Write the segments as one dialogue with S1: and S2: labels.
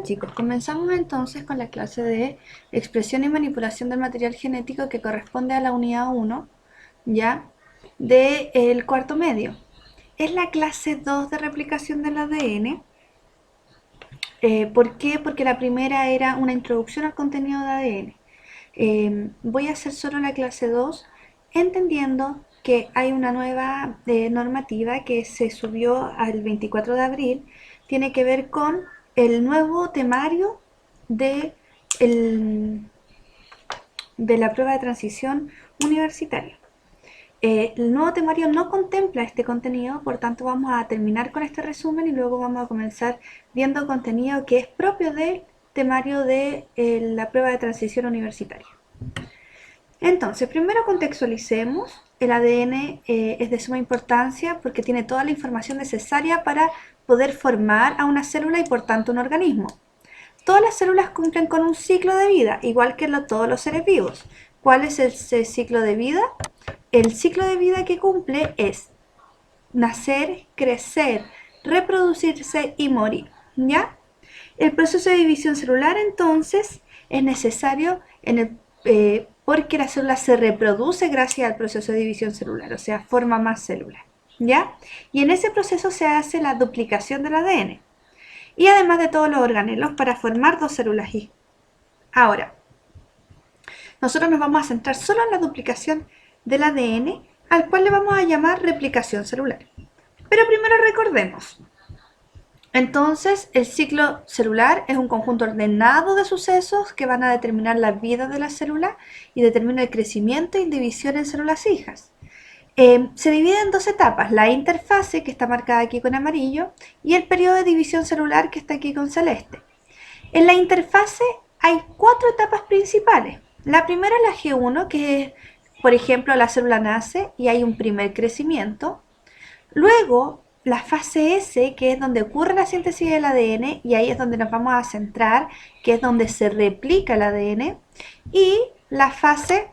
S1: Chicos, comenzamos entonces con la clase de expresión y manipulación del material genético que corresponde a la unidad 1, ya, del cuarto medio. Es la clase 2 de replicación del ADN. ¿Por qué? Porque la primera era una introducción al contenido de ADN. Voy a hacer solo la clase 2, entendiendo que hay una nueva normativa que se subió al 24 de abril, tiene que ver con el nuevo temario de, el- de la prueba de transición universitaria. El nuevo temario no contempla este contenido, por tanto vamos a terminar con este resumen y luego vamos a comenzar viendo contenido que es propio del temario de la prueba de transición universitaria. Entonces, primero contextualicemos. El ADN es de suma importancia porque tiene toda la información necesaria para poder formar a una célula y por tanto un organismo. Todas las células cumplen con un ciclo de vida, igual que todos los seres vivos. ¿Cuál es el ciclo de vida? El ciclo de vida que cumple es nacer, crecer, reproducirse y morir. ¿Ya? El proceso de división celular entonces es necesario porque la célula se reproduce gracias al proceso de división celular, o sea, forma más células. ¿Ya? Y en ese proceso se hace la duplicación del ADN y además de todos los organelos para formar dos células Y. Ahora, nosotros nos vamos a centrar solo en la duplicación del ADN, al cual le vamos a llamar replicación celular. Pero primero recordemos. Entonces, el ciclo celular es un conjunto ordenado de sucesos que van a determinar la vida de la célula y determina el crecimiento y división en células hijas. Se divide en dos etapas, la interfase, que está marcada aquí con amarillo, y el periodo de división celular, que está aquí con celeste. En la interfase hay cuatro etapas principales. La primera es la G1, que es, por ejemplo, la célula nace y hay un primer crecimiento. Luego, la fase S, que es donde ocurre la síntesis del ADN, y ahí es donde nos vamos a centrar, que es donde se replica el ADN. Y la fase,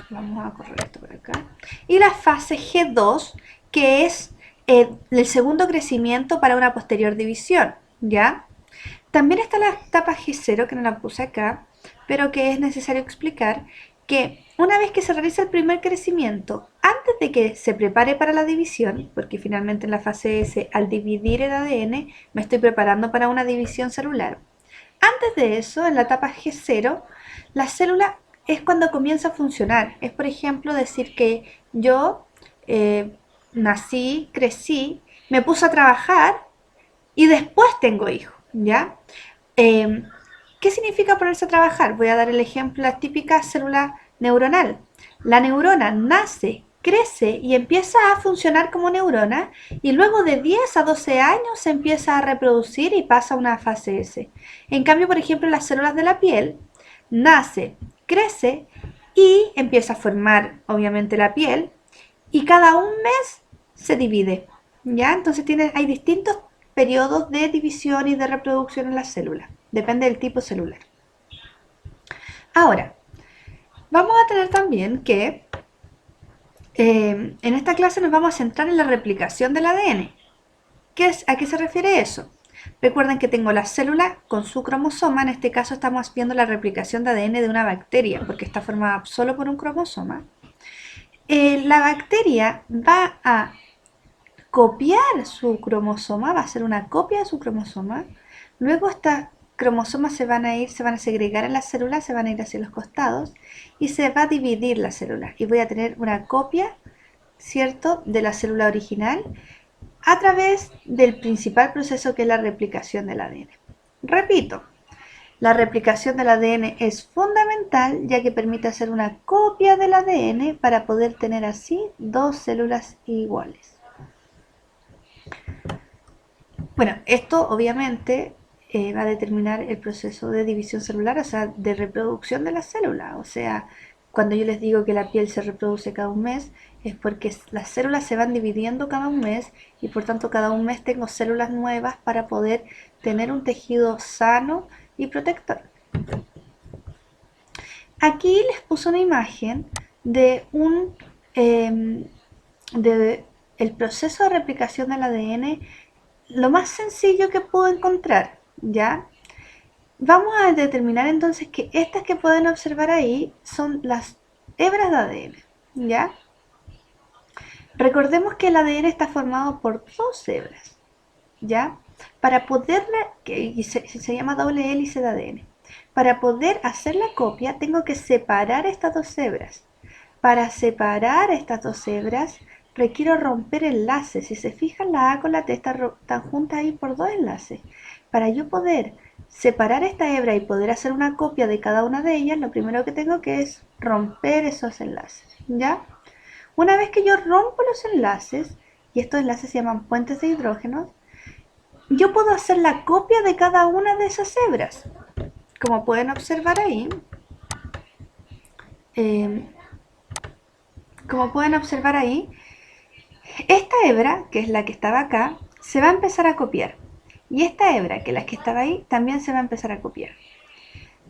S1: vamos a correr esto por acá, y la fase G2, que es el segundo crecimiento para una posterior división, ¿ya? También está la etapa G0, que no la puse acá, pero que es necesario explicar que una vez que se realiza el primer crecimiento, antes de que se prepare para la división, porque finalmente en la fase S, al dividir el ADN, me estoy preparando para una división celular. Antes de eso, en la etapa G0, la célula es cuando comienza a funcionar. Es, por ejemplo, decir que yo nací, crecí, me puse a trabajar y después tengo hijos, ¿ya? Eh, ¿Qué significa ponerse a trabajar? Voy a dar el ejemplo, la típica célula neuronal. La neurona nace, crece y empieza a funcionar como neurona y luego de 10 a 12 años se empieza a reproducir y pasa a una fase S. En cambio, por ejemplo, las células de la piel nace, crece y empieza a formar obviamente la piel y cada un mes se divide. ¿Ya? Entonces hay distintos periodos de división y de reproducción en las células. Depende del tipo celular. Ahora, vamos a tener también que en esta clase nos vamos a centrar en la replicación del ADN. ¿A qué se refiere eso? Recuerden que tengo la célula con su cromosoma, en este caso estamos viendo la replicación de ADN de una bacteria, porque está formada solo por un cromosoma. La bacteria va a copiar su cromosoma, va a ser una copia de su cromosoma. Luego estas cromosomas se van a segregar en la célula, se van a ir hacia los costados y se va a dividir la célula. Y voy a tener una copia, ¿cierto?, de la célula original a través del principal proceso que es la replicación del ADN. Repito, la replicación del ADN es fundamental ya que permite hacer una copia del ADN para poder tener así dos células iguales. Bueno, esto obviamente va a determinar el proceso de división celular, o sea, de reproducción de la célula. O sea, cuando yo les digo que la piel se reproduce cada un mes, es porque las células se van dividiendo cada un mes y por tanto cada un mes tengo células nuevas para poder tener un tejido sano y protector. Aquí les puse una imagen de de el proceso de replicación del ADN lo más sencillo que puedo encontrar, ¿ya? Vamos a determinar entonces que estas que pueden observar ahí son las hebras de ADN, ¿ya? Recordemos que el ADN está formado por dos hebras, ¿ya? Para poderla, que se llama doble hélice de ADN. Para poder hacer la copia tengo que separar estas dos hebras. Para separar estas dos hebras requiero romper enlaces. Si se fijan, la A con la T están juntas ahí por dos enlaces. Para yo poder separar esta hebra y poder hacer una copia de cada una de ellas, lo primero que tengo que es romper esos enlaces, ¿ya? Una vez que yo rompo los enlaces, y estos enlaces se llaman puentes de hidrógenos, yo puedo hacer la copia de cada una de esas hebras. Como pueden observar ahí, eh, como pueden observar ahí, esta hebra, que es la que estaba acá, se va a empezar a copiar. Y esta hebra, que es la que estaba ahí, también se va a empezar a copiar.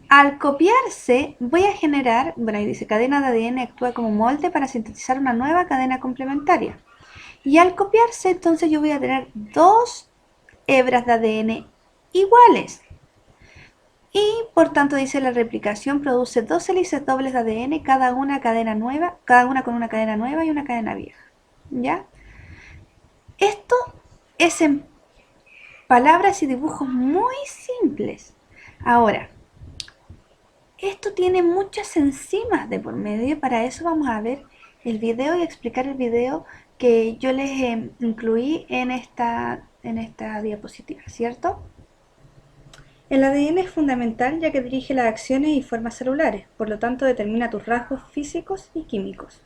S1: Al copiarse, voy a generar, bueno, ahí dice, cadena de ADN actúa como molde para sintetizar una nueva cadena complementaria. Y al copiarse, entonces yo voy a tener dos hebras de ADN iguales. Y por tanto dice la replicación produce dos hélices dobles de ADN, cada una cadena nueva, cada una con una cadena nueva y una cadena vieja. ¿Ya? Esto es en palabras y dibujos muy simples. Ahora, esto tiene muchas enzimas de por medio, para eso vamos a ver el video y explicar el video que yo les incluí en esta diapositiva, ¿cierto? El ADN es fundamental ya que dirige las acciones y formas celulares, por lo tanto determina tus rasgos físicos y químicos.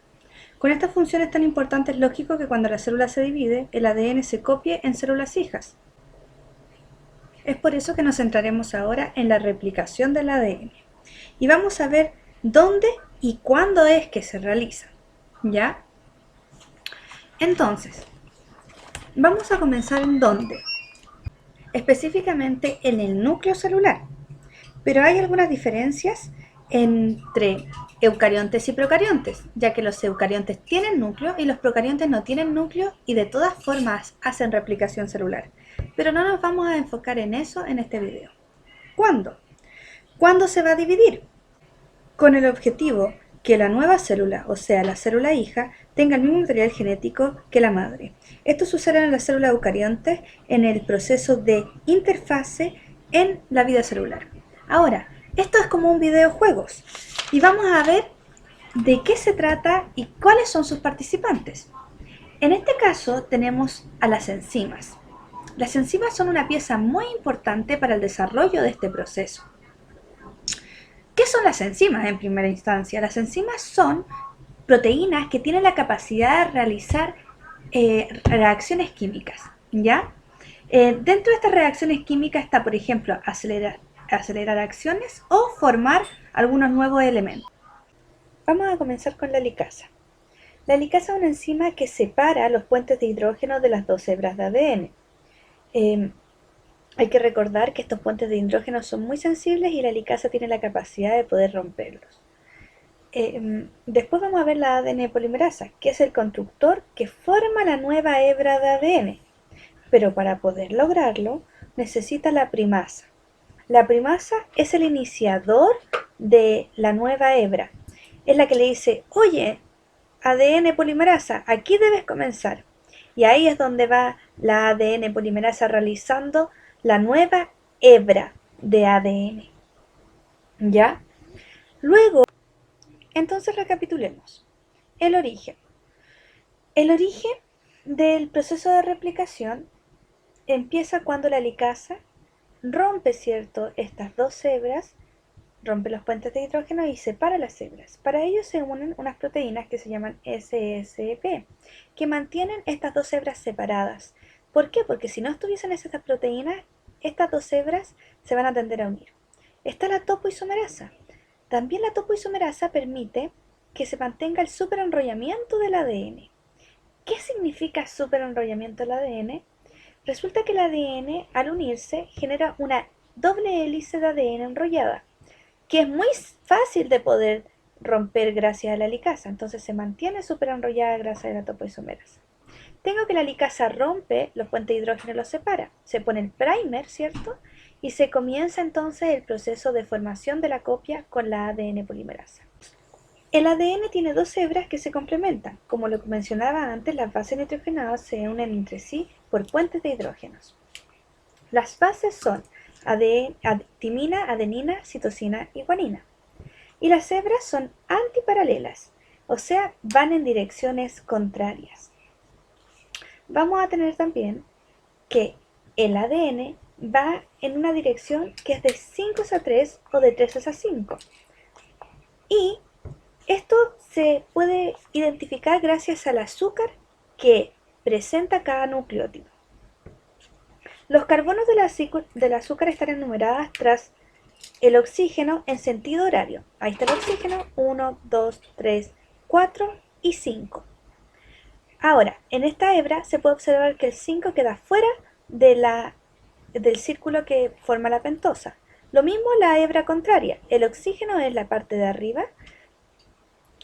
S1: Con estas funciones tan importantes es lógico que cuando la célula se divide, el ADN se copie en células hijas. Es por eso que nos centraremos ahora en la replicación del ADN. Y vamos a ver dónde y cuándo es que se realiza. ¿Ya? Entonces, vamos a comenzar en dónde. Específicamente en el núcleo celular. Pero hay algunas diferencias entre eucariontes y procariontes, ya que los eucariontes tienen núcleo y los procariontes no tienen núcleo y de todas formas hacen replicación celular. Pero no nos vamos a enfocar en eso en este video. ¿Cuándo? ¿Cuándo se va a dividir? Con el objetivo que la nueva célula, o sea la célula hija, tenga el mismo material genético que la madre. Esto sucede en las células eucariontes en el proceso de interfase en la vida celular. Ahora, esto es como un videojuegos y vamos a ver de qué se trata y cuáles son sus participantes. En este caso tenemos a las enzimas. Las enzimas son una pieza muy importante para el desarrollo de este proceso. ¿Qué son las enzimas en primera instancia? Las enzimas son proteínas que tienen la capacidad de realizar reacciones químicas, ¿ya? Dentro de estas reacciones químicas está, por ejemplo, acelerar acciones o formar algunos nuevos elementos. Vamos a comenzar con la licasa. La licasa es una enzima que separa los puentes de hidrógeno de las dos hebras de ADN. Hay que recordar que estos puentes de hidrógeno son muy sensibles y la licasa tiene la capacidad de poder romperlos. Después vamos a ver la ADN polimerasa, que es el constructor que forma la nueva hebra de ADN. Pero para poder lograrlo, necesita la primasa. La primasa es el iniciador de la nueva hebra. Es la que le dice, oye, ADN polimerasa, aquí debes comenzar. Y ahí es donde va la ADN polimerasa realizando la nueva hebra de ADN. ¿Ya? Luego, entonces recapitulemos. El origen. El origen del proceso de replicación empieza cuando la licasa rompe, ¿cierto?, estas dos hebras, rompe los puentes de hidrógeno y separa las hebras. Para ello se unen unas proteínas que se llaman SSP, que mantienen estas dos hebras separadas. ¿Por qué? Porque si no estuviesen estas proteínas, estas dos hebras se van a tender a unir. Está la topoisomerasa. También la topoisomerasa permite que se mantenga el superenrollamiento del ADN. ¿Qué significa superenrollamiento del ADN? Resulta que el ADN, al unirse, genera una doble hélice de ADN enrollada, que es muy fácil de poder romper gracias a la licasa. Entonces se mantiene superenrollada gracias a la topoisomerasa. Tengo que la licasa rompe los puentes de hidrógeno y los separa. Se pone el primer, ¿cierto? y se comienza entonces el proceso de formación de la copia con la ADN polimerasa. El ADN tiene dos hebras que se complementan. Como lo mencionaba antes, las bases nitrogenadas se unen entre sí por puentes de hidrógenos. Las bases son timina, adenina, citosina y guanina. Y las hebras son antiparalelas, o sea, van en direcciones contrarias. Vamos a tener también que el ADN va en una dirección que es de 5 a 3 o de 3 a 5. Y esto se puede identificar gracias al azúcar que presenta cada nucleótido. Los carbonos del azúcar están enumerados tras el oxígeno en sentido horario. Ahí está el oxígeno, 1, 2, 3, 4 y 5. Ahora, en esta hebra se puede observar que el 5 queda fuera del círculo que forma la pentosa. Lo mismo la hebra contraria. El oxígeno es la parte de arriba.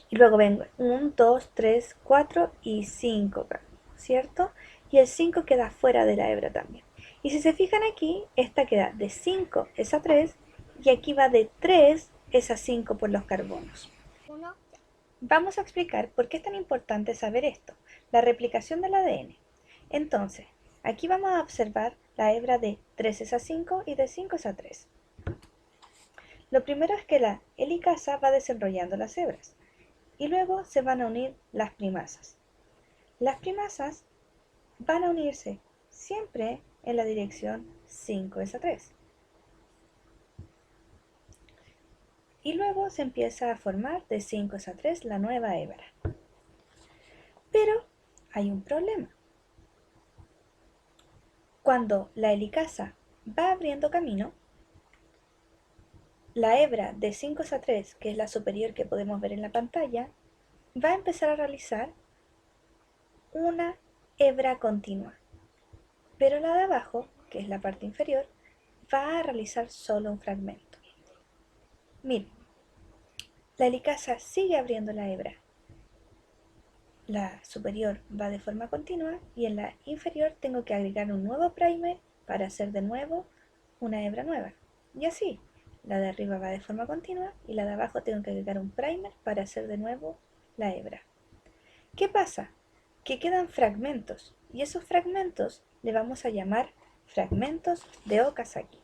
S1: Y luego vengo 1, 2, 3, 4 y 5, ¿cierto? Y el 5 queda fuera de la hebra también. Y si se fijan aquí, esta queda de 5 es a 3 y aquí va de 3 es a 5 por los carbonos. Vamos a explicar por qué es tan importante saber esto, la replicación del ADN. Entonces, aquí vamos a observar la hebra de 3 es a 5 y de 5 es a 3. Lo primero es que la helicasa va desarrollando las hebras y luego se van a unir las primasas. Las primasas van a unirse siempre en la dirección 5 es a 3. Y luego se empieza a formar de 5 es a 3 la nueva hebra. Pero hay un problema. Cuando la helicasa va abriendo camino, la hebra de 5 es a 3, que es la superior que podemos ver en la pantalla, va a empezar a realizar una hebra continua. Pero la de abajo, que es la parte inferior, va a realizar solo un fragmento. Miren, la helicasa sigue abriendo la hebra. La superior va de forma continua y en la inferior tengo que agregar un nuevo primer para hacer de nuevo una hebra nueva. Y así, la de arriba va de forma continua y la de abajo tengo que agregar un primer para hacer de nuevo la hebra. ¿Qué pasa? Que quedan fragmentos y esos fragmentos le vamos a llamar fragmentos de Okazaki.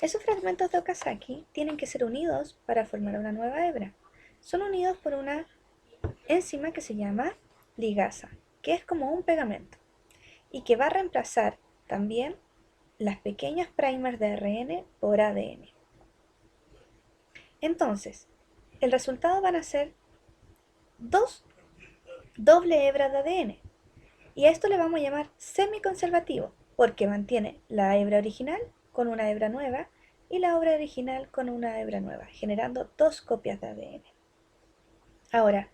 S1: Esos fragmentos de Okazaki tienen que ser unidos para formar una nueva hebra. Son unidos por una enzima que se llama ligasa, que es como un pegamento y que va a reemplazar también las pequeñas primers de ARN por ADN. Entonces, el resultado van a ser dos doble hebras de ADN y a esto le vamos a llamar semiconservativo porque mantiene la hebra original con una hebra nueva y la hebra original con una hebra nueva, generando dos copias de ADN. Ahora,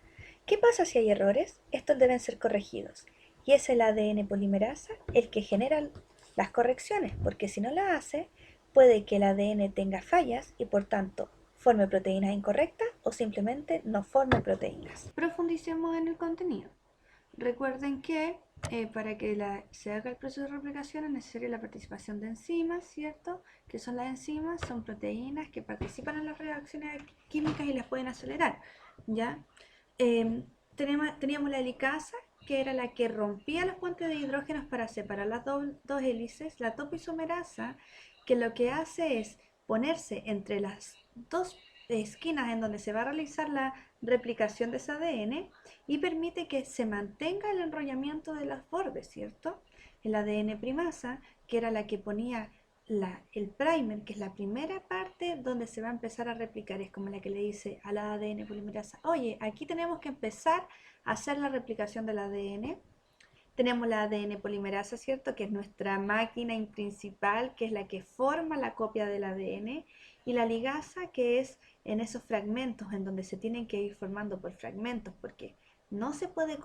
S1: ¿qué pasa si hay errores? Estos deben ser corregidos y es el ADN polimerasa el que genera las correcciones, porque si no la hace, puede que el ADN tenga fallas y por tanto forme proteínas incorrectas o simplemente no forme proteínas. Profundicemos en el contenido. Recuerden que para que se haga el proceso de replicación es necesaria la participación de enzimas, ¿cierto? ¿Qué son las enzimas? Son proteínas que participan en las reacciones químicas y las pueden acelerar, ¿ya? Teníamos la helicasa, que era la que rompía los puentes de hidrógenos para separar las dos hélices. La topoisomerasa, que lo que hace es ponerse entre las dos esquinas en donde se va a realizar la replicación de ese ADN y permite que se mantenga el enrollamiento de los bordes, ¿cierto? El ADN primasa, que era la que ponía el primer, que es la primera parte donde se va a empezar a replicar, es como la que le dice a la ADN polimerasa, oye, aquí tenemos que empezar a hacer la replicación del ADN. Tenemos la ADN polimerasa, ¿cierto? Que es nuestra máquina principal, que es la que forma la copia del ADN, y la ligasa, que es en esos fragmentos en donde se tienen que ir formando por fragmentos, porque no se puede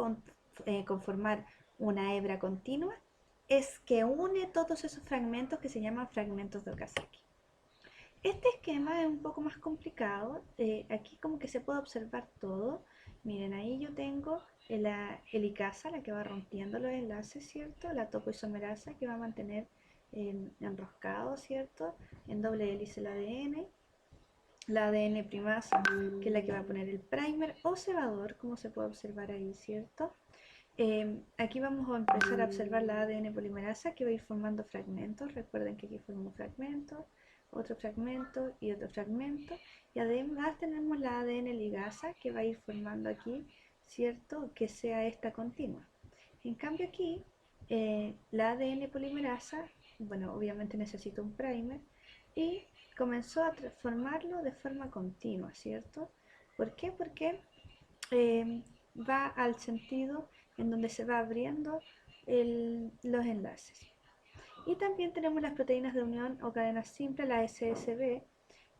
S1: conformar una hebra continua, es que une todos esos fragmentos que se llaman fragmentos de Okazaki. Este esquema es un poco más complicado, aquí como que se puede observar todo. Miren, ahí yo tengo la helicasa, la que va rompiendo los enlaces, ¿cierto? La topoisomerasa que va a mantener enroscado, ¿cierto? En doble hélice el ADN. La ADN primasa, que es la que va a poner el primer o cebador, como se puede observar ahí, ¿cierto? Aquí vamos a empezar a observar la ADN polimerasa que va a ir formando fragmentos. Recuerden que aquí formamos fragmentos, otro fragmento y otro fragmento. Y además tenemos la ADN ligasa que va a ir formando aquí, ¿cierto? Que sea esta continua. En cambio aquí, la ADN polimerasa, bueno, obviamente necesita un primer y comenzó a transformarlo de forma continua, ¿cierto? ¿Por qué? Porque va al sentido en donde se va abriendo los enlaces. Y también tenemos las proteínas de unión o cadenas simples, la SSB,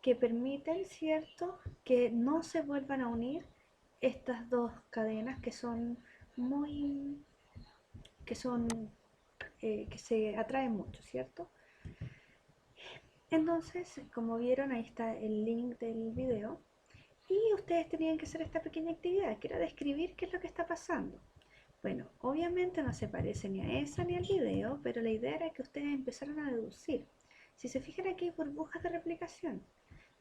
S1: que permiten, ¿cierto?, que no se vuelvan a unir estas dos cadenas que son muy, que son, que se atraen mucho, ¿cierto? Entonces, como vieron, ahí está el link del video. Y ustedes tenían que hacer esta pequeña actividad, que era describir qué es lo que está pasando. Bueno, obviamente no se parece ni a esa ni al video, pero la idea era que ustedes empezaran a deducir. Si se fijan aquí hay burbujas de replicación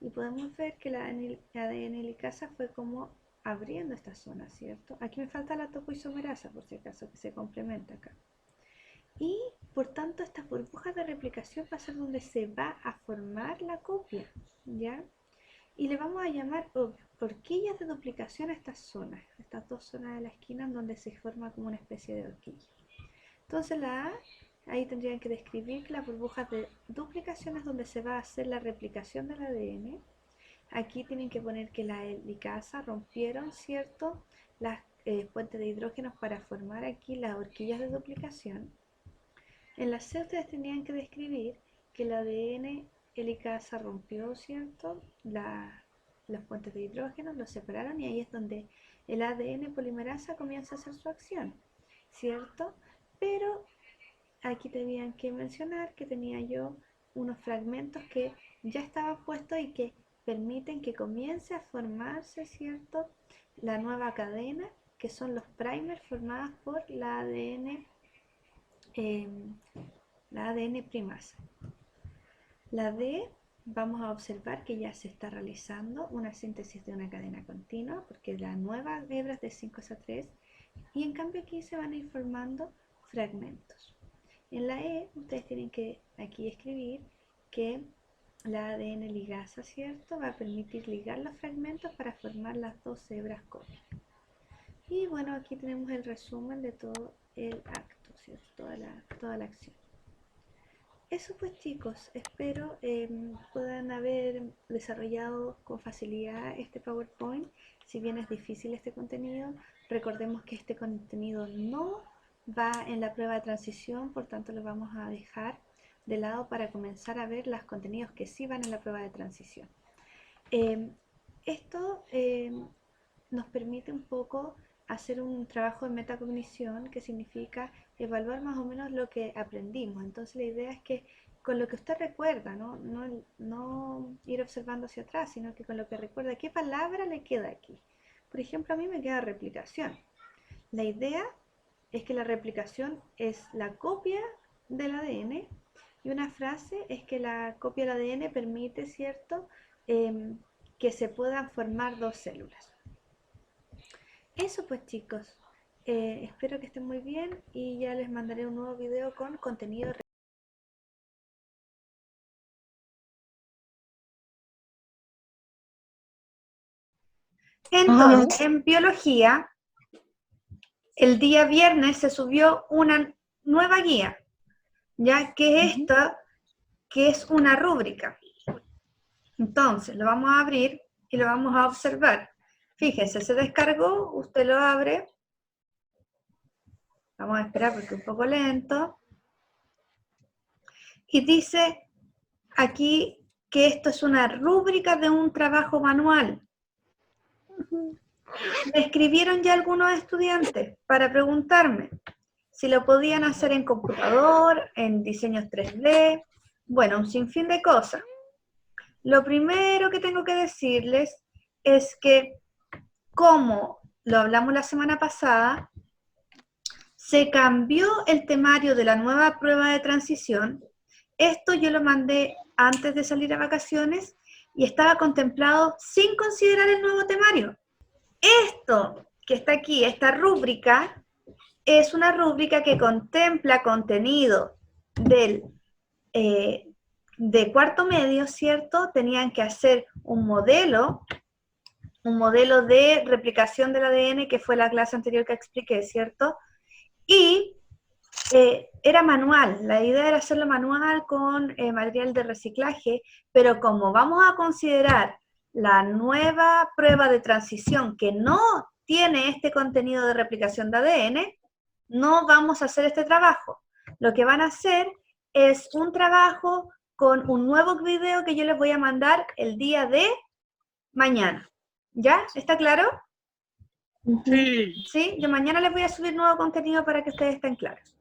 S1: y podemos ver que la ADN licasa fue como abriendo esta zona, ¿cierto? Aquí me falta la topoisomerasa, por si acaso, que se complementa acá. Y por tanto estas burbujas de replicación va a ser donde se va a formar la copia, ¿ya? Y le vamos a llamar horquillas de duplicación a estas zonas, estas dos zonas de la esquina en donde se forma como una especie de horquilla. Entonces la A, ahí tendrían que describir que las burbujas de duplicación es donde se va a hacer la replicación del ADN. Aquí tienen que poner que la helicasa rompieron, ¿cierto?, las puentes de hidrógenos para formar aquí las horquillas de duplicación. En la C ustedes tenían que describir que el ADN helicasa rompió, ¿cierto?, los puentes de hidrógeno, los separaron y ahí es donde el ADN polimerasa comienza a hacer su acción, ¿cierto? Pero aquí tenían que mencionar que tenía yo unos fragmentos que ya estaban puestos y que permiten que comience a formarse, ¿cierto?, la nueva cadena, que son los primers formados por eh, la ADN primasa. La D, vamos a observar que ya se está realizando una síntesis de una cadena continua, porque la nueva hebra es de 5S3, y en cambio aquí se van a ir formando fragmentos. En la E, ustedes tienen que aquí escribir que la ADN ligasa, ¿cierto?, va a permitir ligar los fragmentos para formar las dos hebras copias. Y bueno, aquí tenemos el resumen de todo el acto, ¿cierto?, toda la acción. Eso pues chicos, espero puedan haber desarrollado con facilidad este PowerPoint. Si bien es difícil este contenido, recordemos que este contenido no va en la prueba de transición, por tanto lo vamos a dejar de lado para comenzar a ver los contenidos que sí van en la prueba de transición. Esto nos permite un poco hacer un trabajo de metacognición, que significa evaluar más o menos lo que aprendimos. Entonces la idea es que con lo que usted recuerda, no ir observando hacia atrás, sino que con lo que recuerda, ¿qué palabra le queda aquí? Por ejemplo, a mí me queda replicación. La idea es que la replicación es la copia del ADN y una frase es que la copia del ADN permite, ¿cierto?, que se puedan formar dos células. Eso pues chicos, espero que estén muy bien y ya les mandaré un nuevo video con contenido. Entonces, en biología, el día viernes se subió una nueva guía, ya que esta, que es una rúbrica. Entonces, lo vamos a abrir y lo vamos a observar. Fíjense, se descargó, usted lo abre. Vamos a esperar porque es un poco lento. Y dice aquí que esto es una rúbrica de un trabajo manual. Me escribieron ya algunos estudiantes para preguntarme si lo podían hacer en computador, en diseños 3D, bueno, un sinfín de cosas. Lo primero que tengo que decirles es que, como lo hablamos la semana pasada, se cambió el temario de la nueva prueba de transición Esto yo lo mandé antes de salir a vacaciones y estaba contemplado sin considerar el nuevo temario. Esto que está aquí, esta rúbrica, es una rúbrica que contempla contenido de cuarto medio, ¿cierto? Tenían que hacer un modelo de replicación del ADN, que fue la clase anterior que expliqué, ¿cierto? Y era manual, la idea era hacerlo manual con material de reciclaje, pero como vamos a considerar la nueva prueba de transición que no tiene este contenido de replicación de ADN, no vamos a hacer este trabajo. Lo que van a hacer es un trabajo con un nuevo video que yo les voy a mandar el día de mañana. ¿Ya? ¿Está claro?
S2: Sí.
S1: Sí, yo mañana les voy a subir nuevo contenido para que ustedes estén claros.